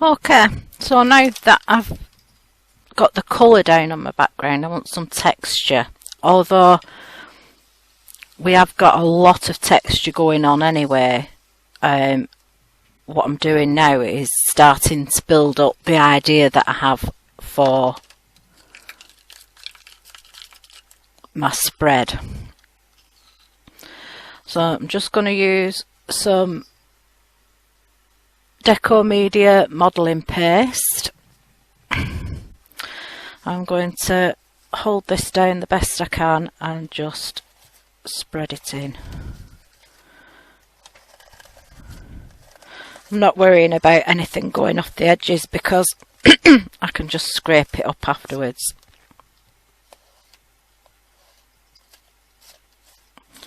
Okay, so now that I've got the colour down on my background, I want some texture. Although we have got a lot of texture going on anyway, what I'm doing now is starting to build up the idea that I have for my spread. So I'm just going to use some Deco Media modelling paste. I'm going to hold this down the best I can and just spread it in. I'm not worrying about anything going off the edges because I can just scrape it up afterwards. I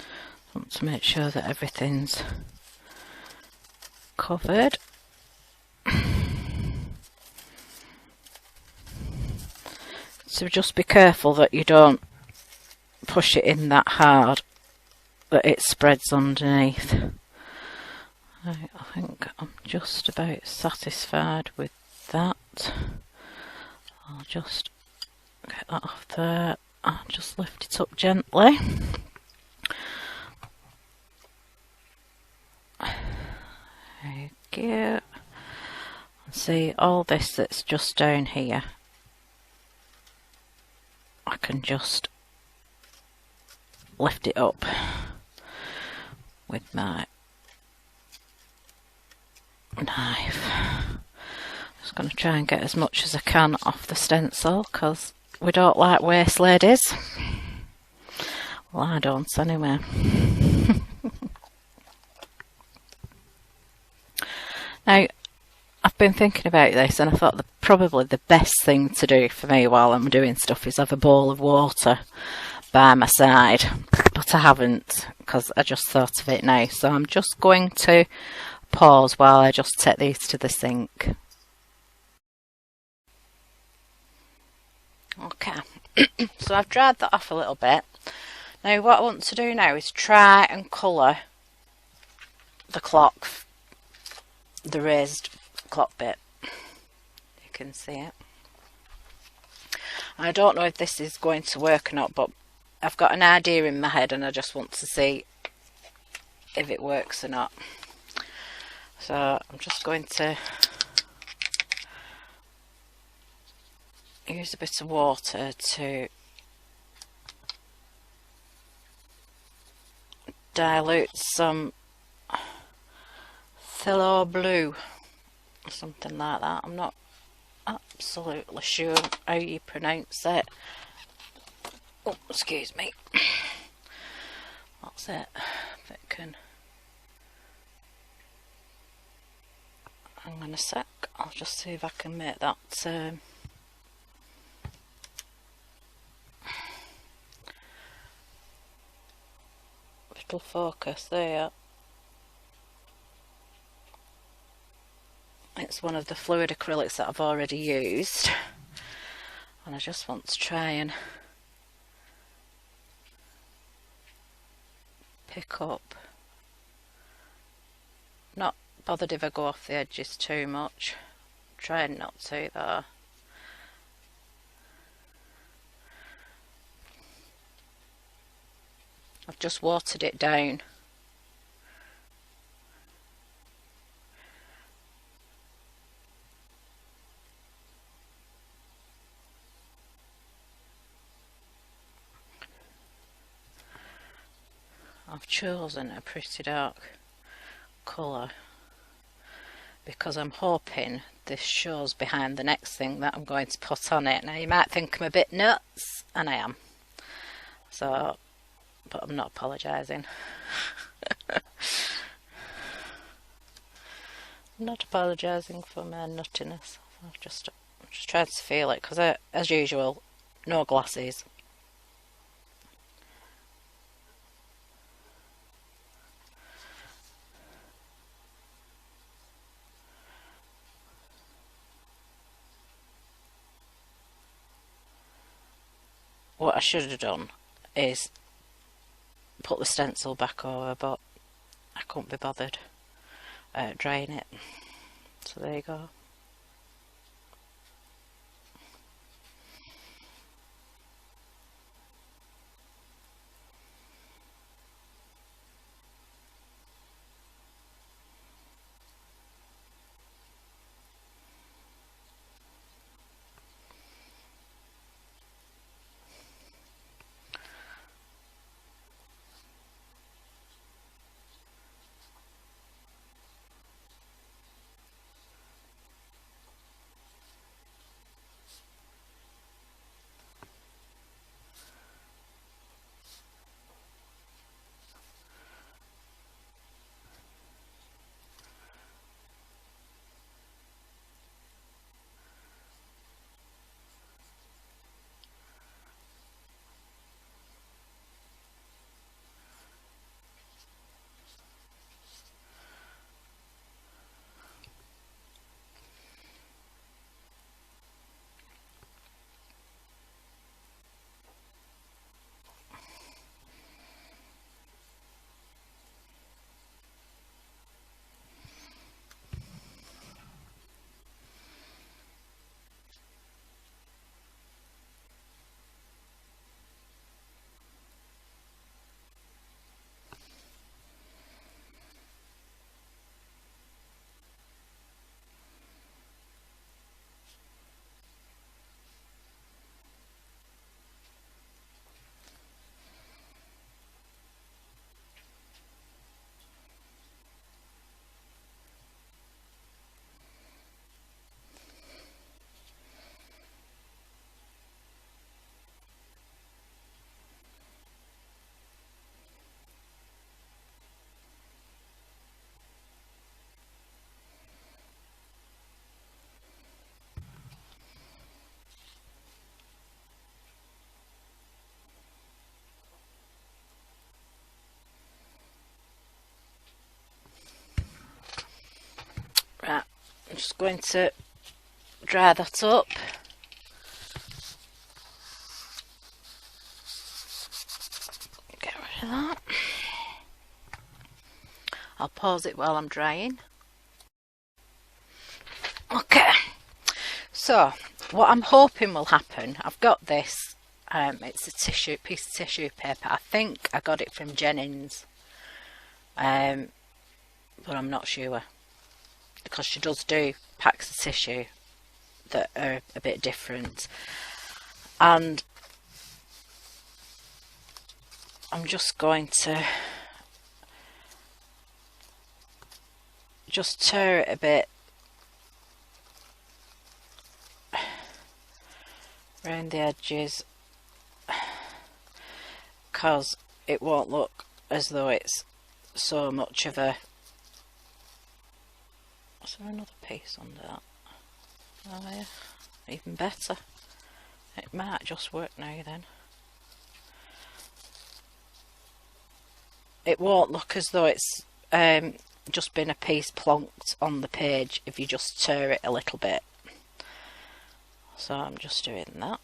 want to make sure that everything's covered. So just be careful that you don't push it in that hard that it spreads underneath. Right, I think I'm just about satisfied with that. I'll just get that off there and just lift it up gently. There you go. See, all this that's just down here, I can just lift it up with my knife. Just going to try and get as much as I can off the stencil because we don't like waste, ladies. Well, I don't anyway. Now, I've been thinking about this and I thought that probably the best thing to do for me while I'm doing stuff is have a bowl of water by my side, but I haven't because I just thought of it now. So I'm just going to pause while I just take these to the sink. Okay, so I've dried that off a little bit. Now what I want to do now is try and colour the clock, the raised clock bit. You can see it. I don't know if this is going to work or not, but I've got an idea in my head and I just want to see if it works or not. So I'm just going to use a bit of water to dilute some phthalo blue, something like that. I'm not absolutely sure how you pronounce it. Oh, excuse me. That's it. If it can. Hang on a sec. I'll just see if I can make that little focus there. It's one of the fluid acrylics that I've already used, and I just want to try and pick up. Not bothered if I go off the edges too much. Trying not to though. I've just watered it down. I've chosen a pretty dark colour because I'm hoping this shows behind the next thing that I'm going to put on it. Now you might think I'm a bit nuts, and I am. So, but I'm not apologising. I'm not apologising for my nuttiness. I'm just trying to feel it because, as usual, no glasses. What I should have done is put the stencil back over, but I couldn't be bothered drying it. So there you go. Right, I'm just going to dry that up. Get rid of that. I'll pause it while I'm drying. Okay, so what I'm hoping will happen, I've got this, it's a piece of tissue paper. I think I got it from Jennings, but I'm not sure, because she does do packs of tissue that are a bit different, and I'm just going to just tear it a bit around the edges, because it won't look as though it's so much of a... Is there another piece under that? Oh yeah, even better. It might just work now then. It won't look as though it's just been a piece plonked on the page if you just tear it a little bit. So I'm just doing that.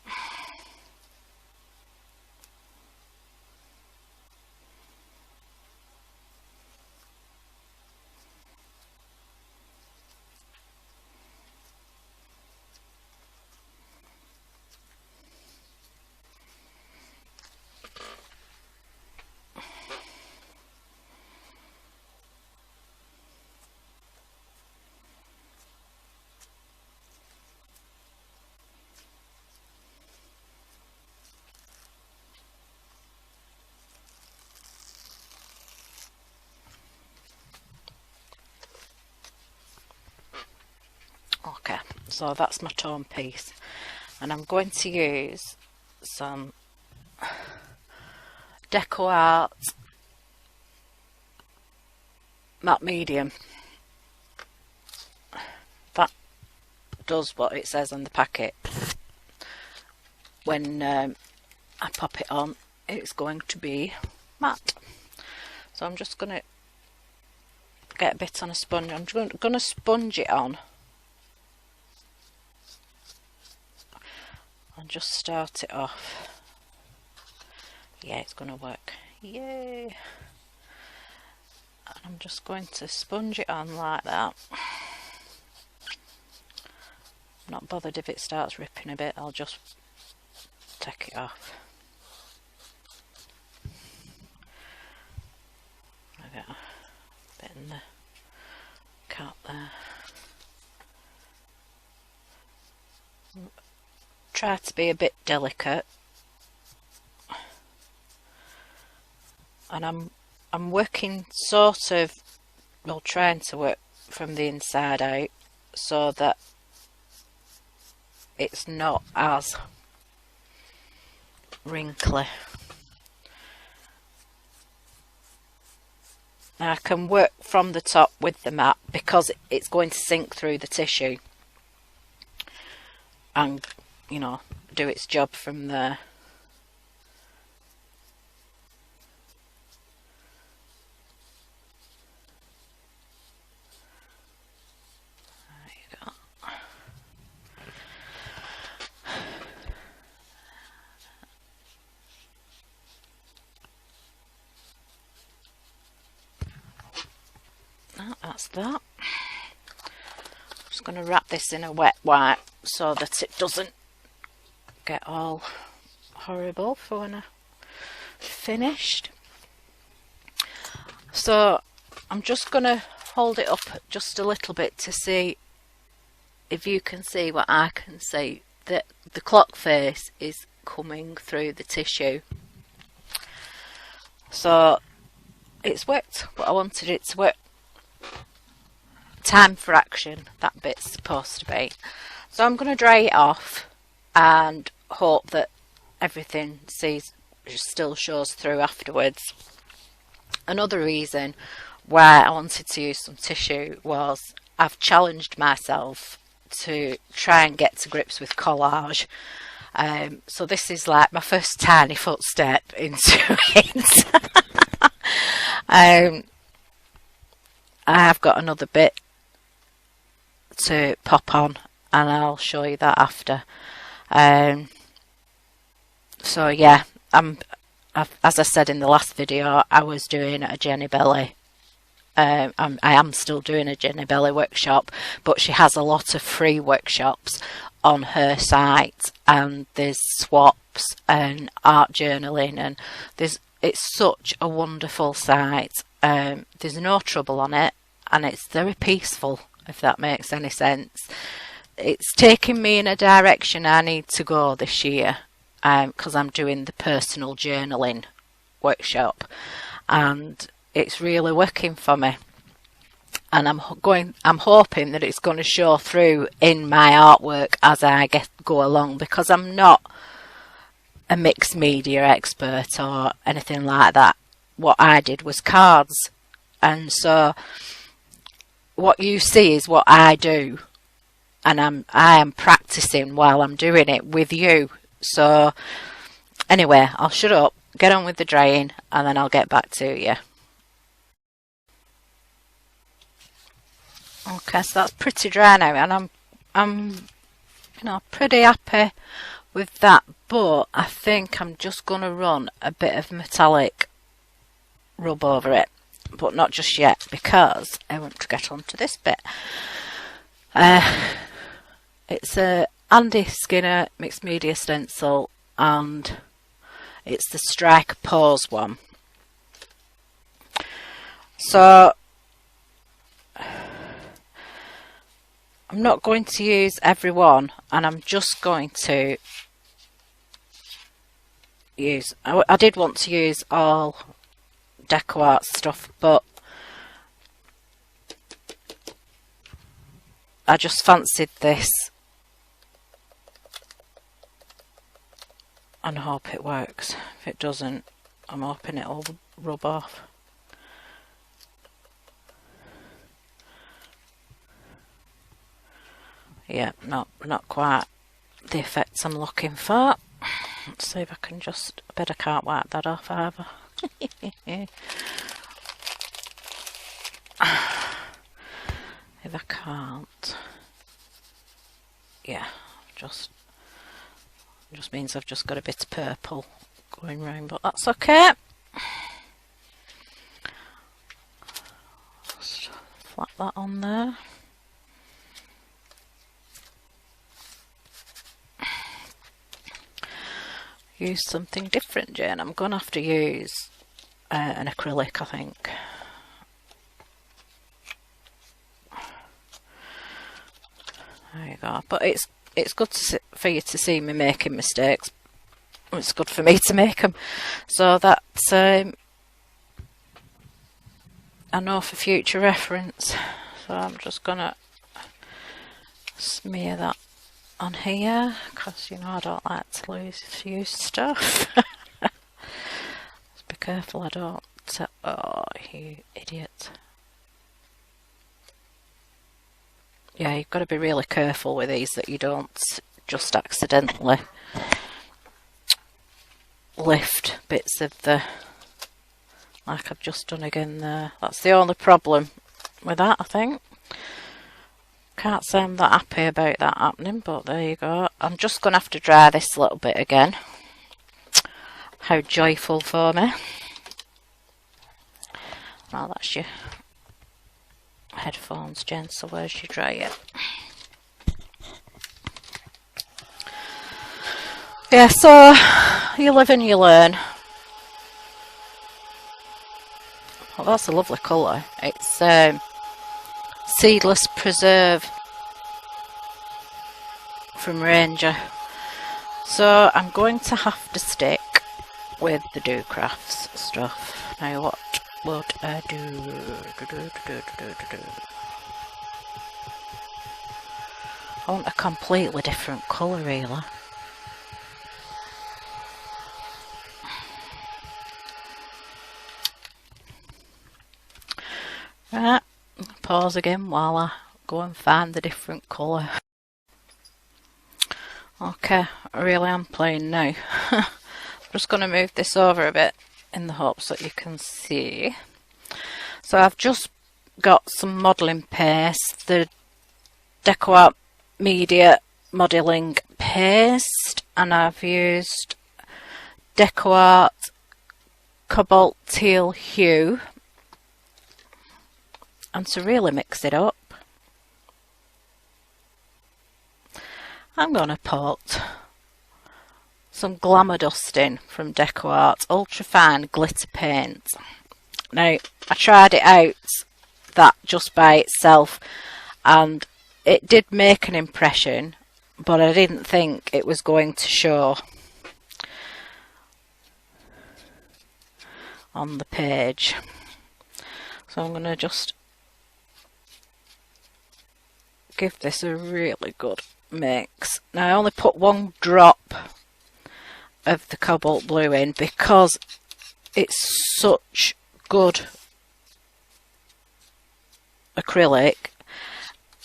So that's my tone piece, and I'm going to use some Deco Art matte medium. That does what it says on the packet. When I pop it on, it's going to be matte. So I'm just going to get a bit on a sponge. I'm going to sponge it on and just start it off. Yeah, it's going to work. Yay! And I'm just going to sponge it on like that. I'm not bothered if it starts ripping a bit, I'll just take it off. I got a bit in the cap there. Try to be a bit delicate, and I'm working sort of, well, trying to work from the inside out so that it's not as wrinkly. Now I can work from the top with the mat because it's going to sink through the tissue and, you know, do its job from there. That's that. I'm just going to wrap this in a wet wipe so that it doesn't get all horrible for when I finished. So I'm just going to hold it up just a little bit to see if you can see what I can see, that the clock face is coming through the tissue. So it's worked what I wanted it to work. Time for action, that bit's supposed to be. So I'm going to dry it off and hope that everything still shows through afterwards. Another reason why I wanted to use some tissue was I've challenged myself to try and get to grips with collage. So this is like my first tiny footstep into it. I have got another bit to pop on and I'll show you that after. So yeah, as I said in the last video, I was doing a Jenny Belly. I am still doing a Jenny Belly workshop, but she has a lot of free workshops on her site, and there's swaps and art journaling, and it's such a wonderful site. There's no trouble on it, and it's very peaceful, if that makes any sense. It's taking me in a direction I need to go this year, because I'm doing the personal journaling workshop, and it's really working for me. And I'm hoping that it's going to show through in my artwork as I go along, because I'm not a mixed media expert or anything like that. What I did was cards, and so what you see is what I do, and I am practicing while I'm doing it with you. So anyway, I'll shut up, get on with the drying, and then I'll get back to you. Okay, so that's pretty dry now, and I'm pretty happy with that, but I think I'm just going to run a bit of metallic rub over it, but not just yet, because I want to get onto this bit. It's a Andy Skinner mixed media stencil, and it's the Strike Pose one. So I'm not going to use every one, and I'm just going to use, I did want to use all Deco Art stuff, but I just fancied this and hope it works. If it doesn't, I'm hoping it'll rub off. Yeah, not quite the effects I'm looking for. Let's see if I can just, I bet I can't wipe that off either. If I can't, yeah, just means I've just got a bit of purple going round, but that's okay. Just flap that on there. Use something different, Jane. I'm going to have to use an acrylic, I think. There you go. But it's good for you to see me making mistakes. It's good for me to make them, so that I know for future reference. So I'm just gonna smear that on here, because you know I don't like to use stuff. Just be careful I don't. Oh, you idiot. Yeah, you've got to be really careful with these that you don't just accidentally lift bits of the, like I've just done again there. That's the only problem with that, I think. Can't say I'm that happy about that happening, but there you go. I'm just going to have to dry this a little bit again. How joyful for me. Well, that's your headphones, Jen, so where's your dryer? Yeah, so you live and you learn. Well, that's a lovely colour. It's Seedless Preserve from Ranger. So I'm going to have to stick with the Do Crafts stuff. Now what would I do? I want a completely different colour really. Right, pause again while I go and find the different colour. Okay, I really am playing now. I'm just going to move this over a bit in the hopes that you can see. So I've just got some modelling paste, the Deco Art Media modelling paste, and I've used Deco Art Cobalt Teal Hue. And to really mix it up, I'm going to put some Glamour Dust in from Deco Art Ultra Fine Glitter Paint. Now, I tried it out, that just by itself, and it did make an impression, but I didn't think it was going to show on the page. So I'm going to just give this a really good mix. Now I only put one drop of the cobalt blue in because it's such good acrylic,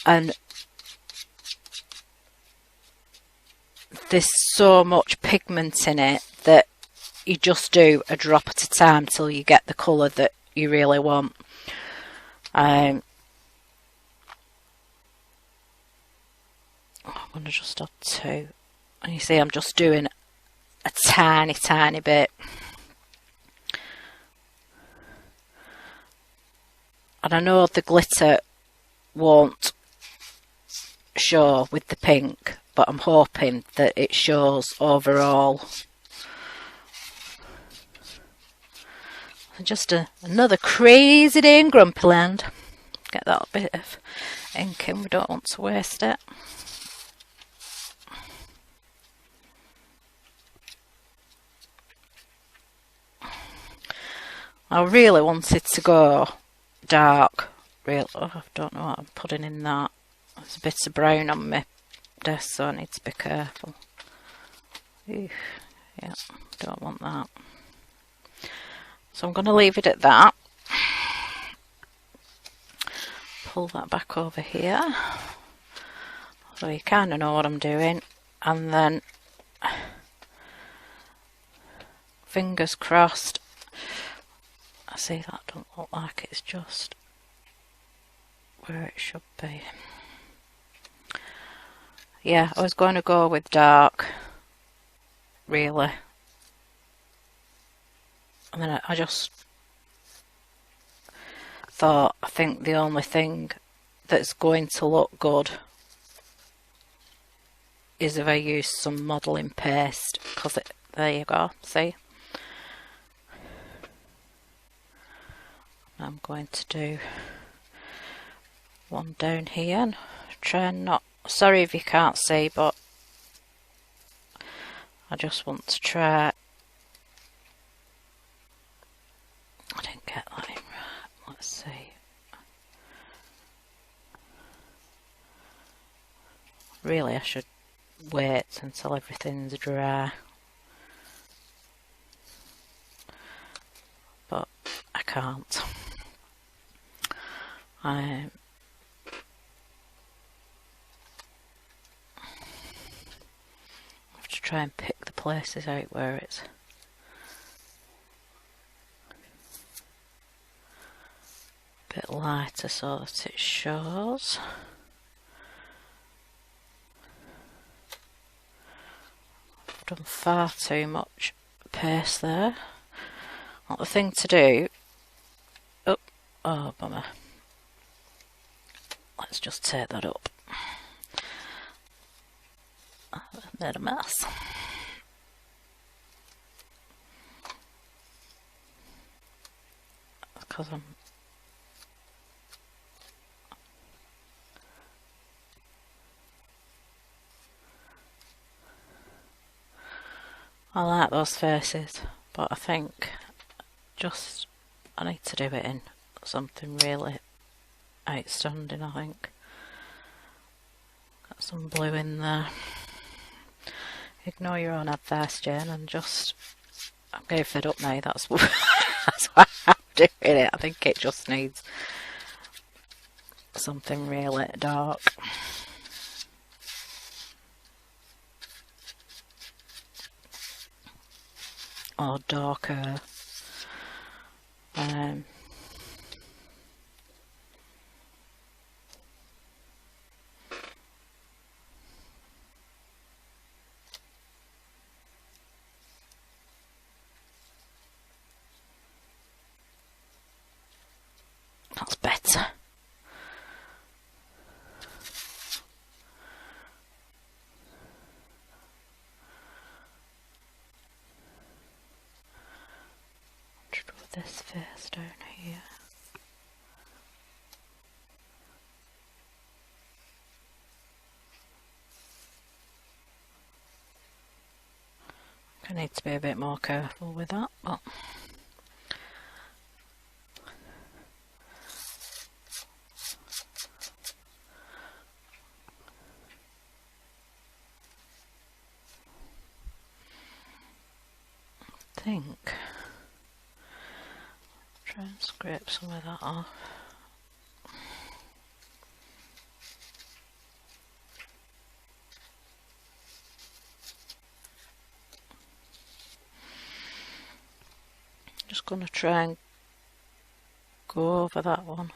and there's so much pigment in it that you just do a drop at a time till you get the colour that you really want. I'm going to just add 2, and you see I'm just doing a tiny bit, and I know the glitter won't show with the pink, but I'm hoping that it shows overall. Just another crazy day in Grumpyland. Get that bit of ink in, we don't want to waste it. I really wanted to go dark. Real, oh, I don't know what I'm putting in that. There's a bit of brown on my desk, so I need to be careful. Ew, Yeah, don't want that. So I'm going to leave it at that. Pull that back over here. So you kind of know what I'm doing. And then, fingers crossed. I see that don't look like it's just where it should be. Yeah, I was going to go with dark, really. And then I just thought, I think the only thing that's going to look good is if I use some modelling paste, because there you go, see? I'm going to do one down here and try and not, sorry if you can't see, but I just want to try. I didn't get that in right, let's see. Really I should wait until everything's dry, but I can't. I have to try and pick the places out where it's a bit lighter so that it shows. I've done far too much paste there. Not the thing to do. Oh bummer. Let's just take that up. I've made a mess. Because I like those faces, but I think just I need to do it in something really outstanding, I think. Got some blue in there. Ignore your own advice, Jane, and just, I'm getting fed up now, that's why I'm doing it. I think it just needs something really dark. Or darker. That's better. Just put this face down here. I need to be a bit more careful with that, but I think try and scrape some of that off. Just gonna try and go over that one.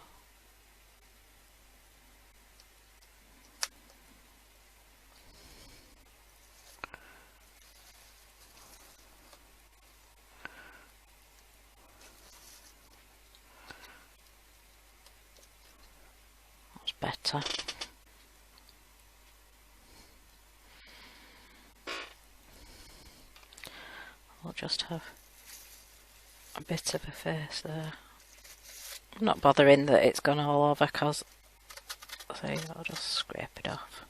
That's better. I'll just have a bit of a face there. I'm not bothering that it's gone all over because see, I'll just scrape it off.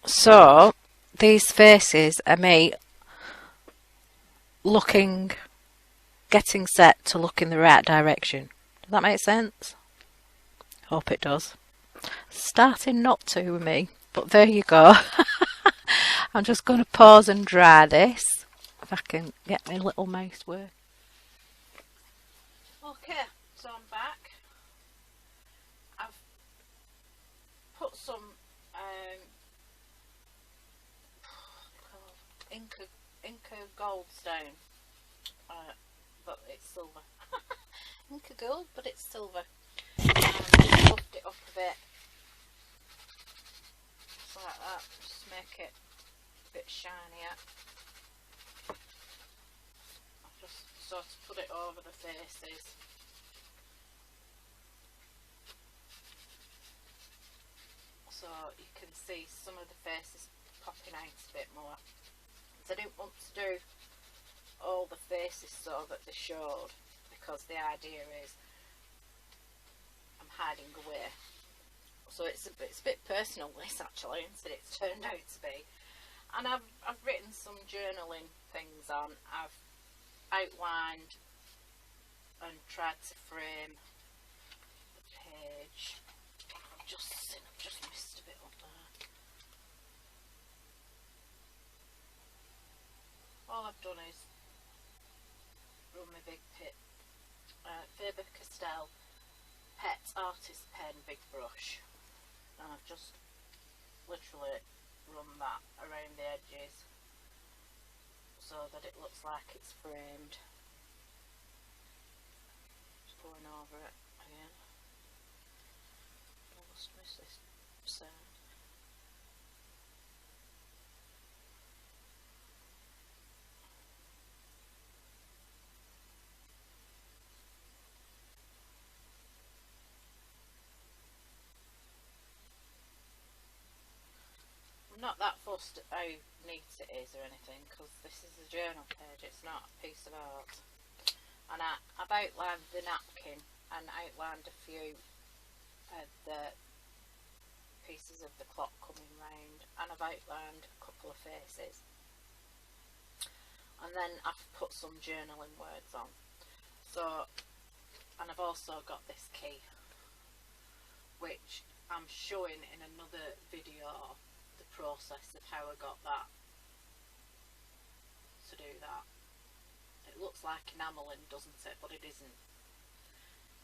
So these faces are me getting set to look in the right direction. Does that make sense? Hope it does. Starting not to with me, but there you go. I'm just going to pause and dry this, if I can get my little mouse work. Okay, so I'm back. I've put some Inca Goldstone, but it's silver. Inca Gold, but it's silver. Buffed it up a bit, just like that, just make it a bit shinier. I've just sort of put it over the faces. So you can see some of the faces popping out a bit more. So I didn't want to do all the faces so that they showed, because the idea is I'm hiding away. So it's a bit personal, this actually, instead it's turned out to be. And I've written some journaling things on. I've outlined and tried to frame the page. I've just missed a bit up there. All I've done is run my big Faber-Castell Pet Artist Pen Big Brush, and I've just literally run that around the edges so that it looks like it's framed. Just going over it again. I must miss this sound. Not that fussed how neat it is or anything, because this is a journal page, it's not a piece of art. And I've outlined the napkin and outlined a few of the pieces of the clock coming round, and I've outlined a couple of faces, and then I've put some journaling words on. So, and I've also got this key, which I'm showing in another video, the process of how I got that to do that. It looks like enameling, doesn't it? But it isn't.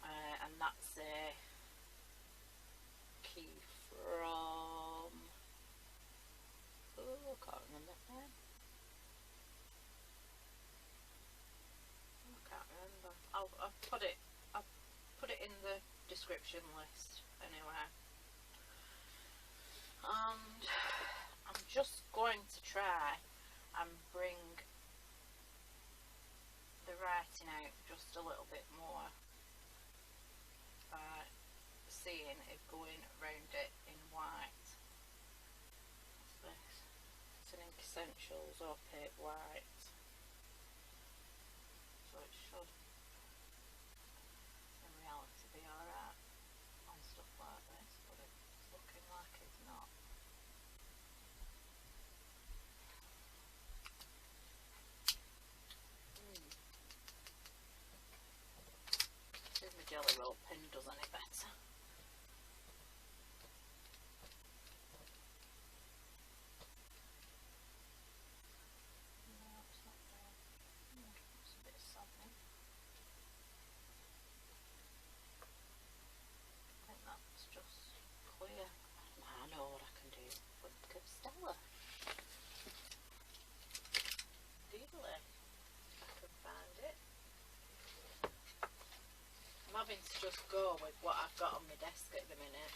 And that's a key from, oh, I can't remember the name. I can't remember. I'll put it in the description list anyway. And I'm just going to try and bring the writing out just a little bit more by seeing it going around it in white. What's this? It's an Ink Essentials opaque white. So it should in reality be alright on stuff like this, but it's looking like it's not. See if my Jelly Roll pen does any better. No, it's not there. It's a bit saddening. I think that's just clear. I know what I can do. Think of Stella. Dearly, I can find it. I'm having to just go with what I've got on my desk at the minute,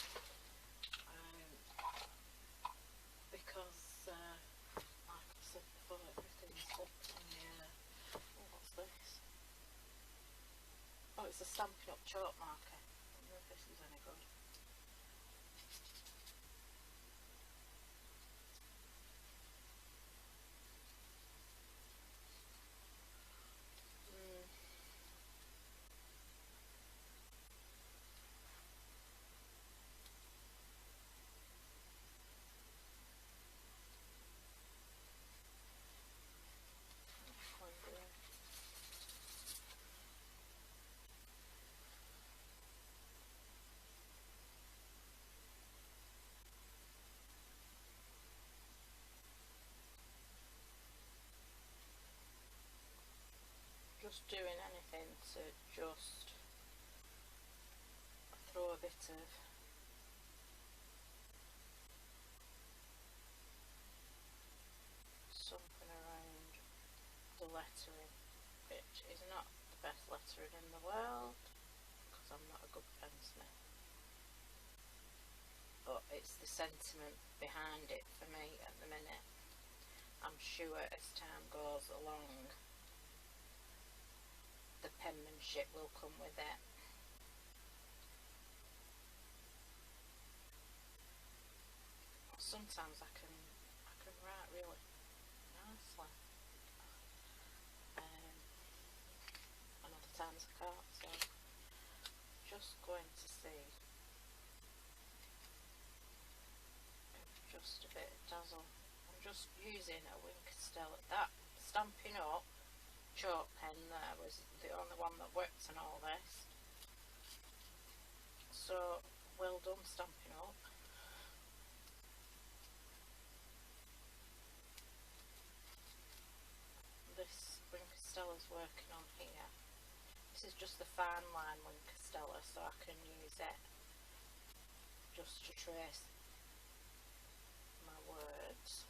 because like I said before, everything's up in the air. Oh, what's this? Oh, it's a Stampin' Up chalk marker. I wonder if this is any good. just doing anything to just throw a bit of something around the lettering, which is not the best lettering in the world because I'm not a good pensmith, but it's the sentiment behind it for me at the minute. I'm sure as time goes along the penmanship will come with it. Sometimes I can write really nicely, and other times I can't, so just going to see just a bit of dazzle. I'm just using a Winkstella. That Stampin' Up chalk pen there was the only one that worked on all this, so well done Stampin' Up. This Winkstella's working on here. This is just the fine line Winkstella, so I can use it just to trace my words.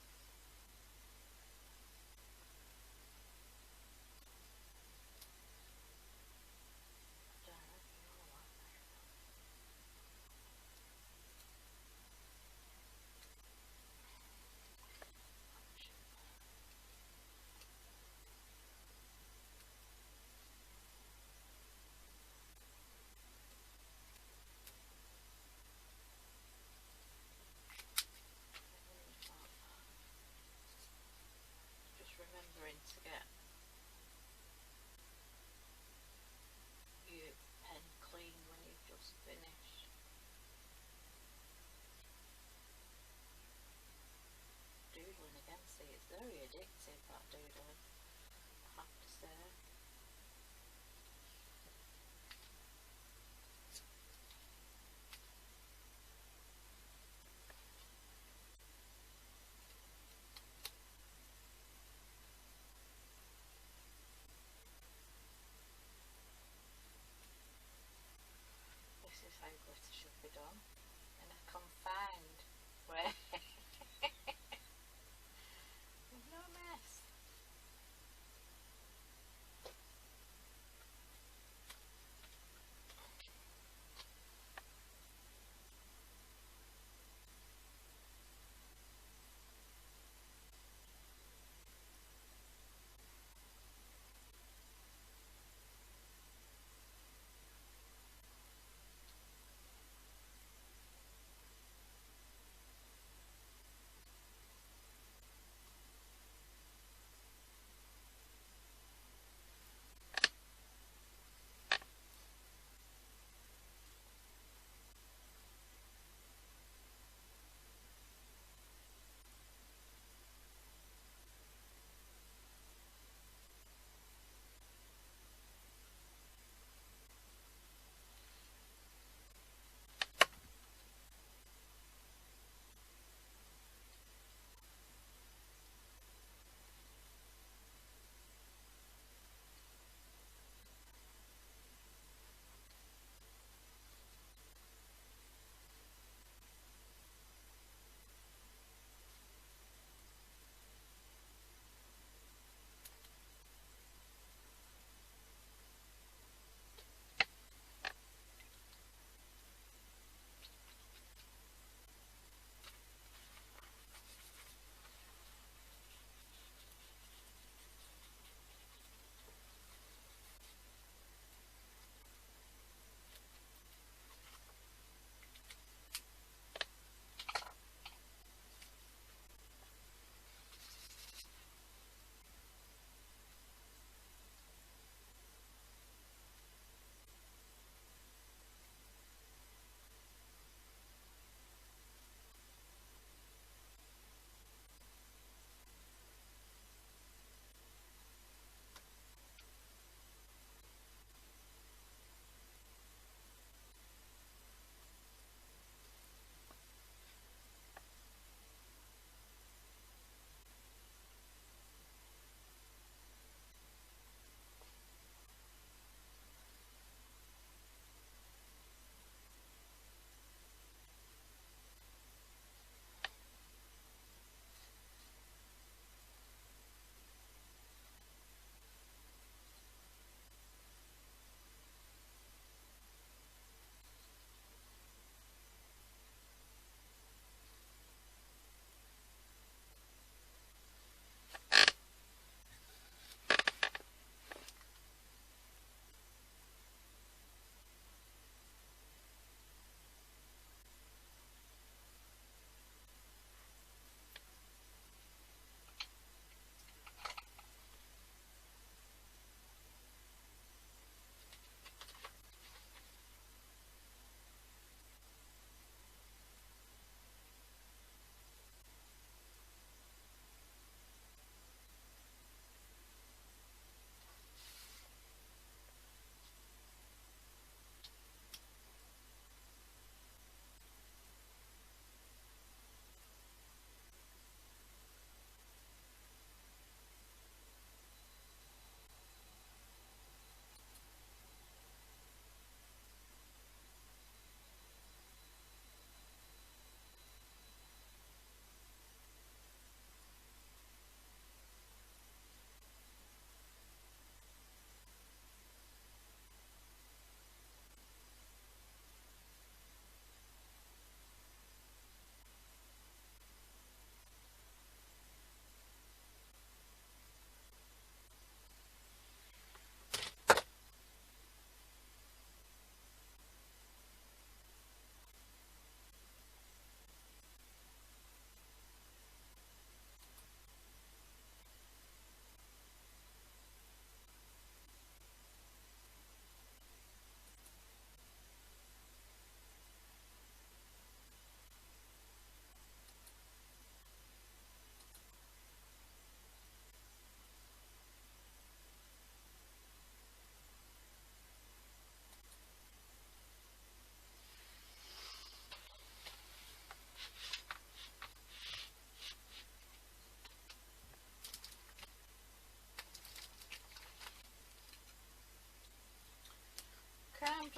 Remembering to get your pen clean when you've just finished. Doodling again, see, it's very addictive, that doodling, I have to say. This is how glitter should be done, in a confined way. With no mess.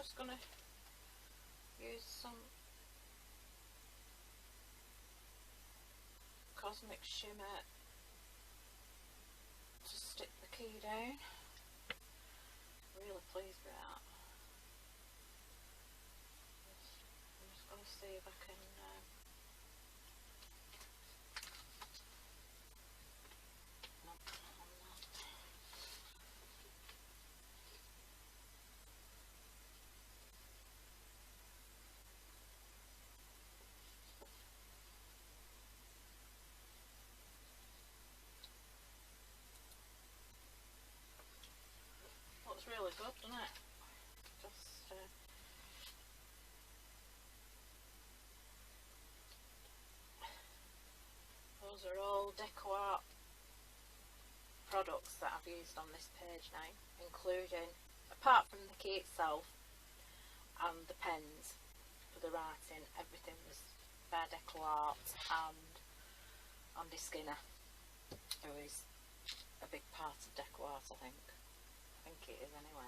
just going to use some Cosmic Shimmer to stick the key down. Really pleased with that. I'm just going to see if I can looks really good, doesn't it? Just those are all deco art products that I've used on this page now, including, apart from the key itself and the pens for the writing, everything was by Deco Art and Andy Skinner, who is a big part of Deco Art, I think it is anyway.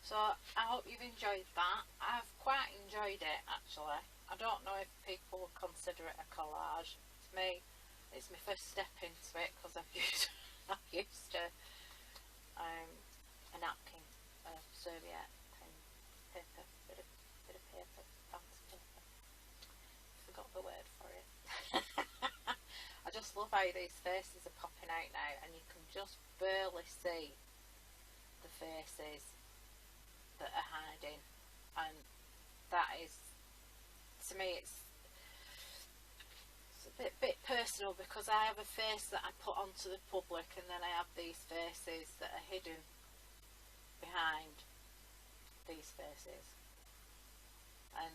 So I hope you've enjoyed that. I've quite enjoyed it actually. I don't know if people would consider it a collage. To me, it's my first step into it because I've used a napkin, a serviette, and paper, bit of paper, fancy paper. Forgot the word for it. I just love how these faces are popping out now, and you can just barely see the faces that are hiding, and that is, to me, it's a bit personal, because I have a face that I put onto the public, and then I have these faces that are hidden behind these faces. And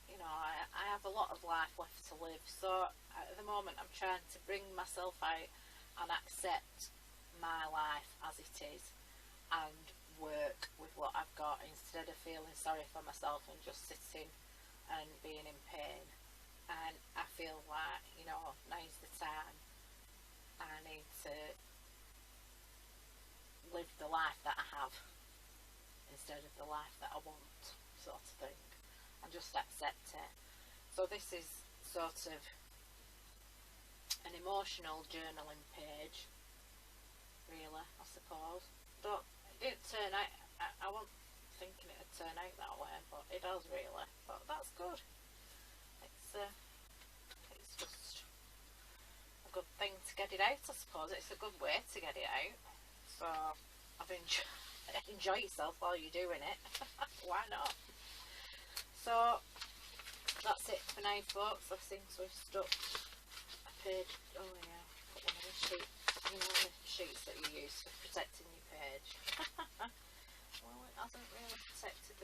you know, I have a lot of life left to live, so at the moment I'm trying to bring myself out and accept my life as it is and work with what I've got, instead of feeling sorry for myself and just sitting and being in pain. And I feel like, you know, now's the time. I need to live the life that I have instead of the life that I want, sort of thing, and just accept it. So this is sort of an emotional journaling page, really, I suppose. But it didn't turn out, I wasn't thinking it would turn out that way, but it does really. But that's good. It's just a good thing to get it out, I suppose. It's a good way to get it out. So I've enjoy yourself while you're doing it. Why not? So that's it for now, folks. I think we've stuck a page. Oh yeah, put one of the sheets, you know, the sheets that you use for protecting your page. Well, it hasn't really protected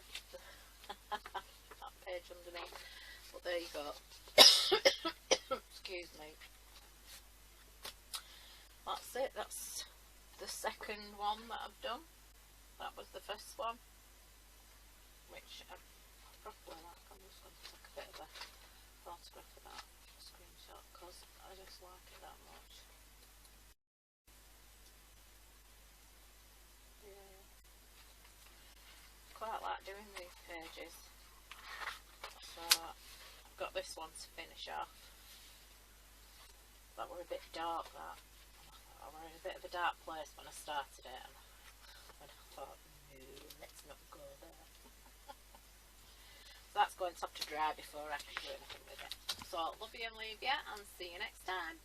that page underneath, but there you go. Excuse me. That's it. That's the second one that I've done. That was the first one, which I probably like. I'm just going to take a bit of a photograph of that screenshot because I just like it that much. Yeah, quite like doing these pages. So I've got this one to finish off. That were a bit dark, that. I was in a bit of a dark place when I started it, and I thought, no, let's not go there. So that's going to have to dry before I can do anything with it. So love you and leave you, and see you next time.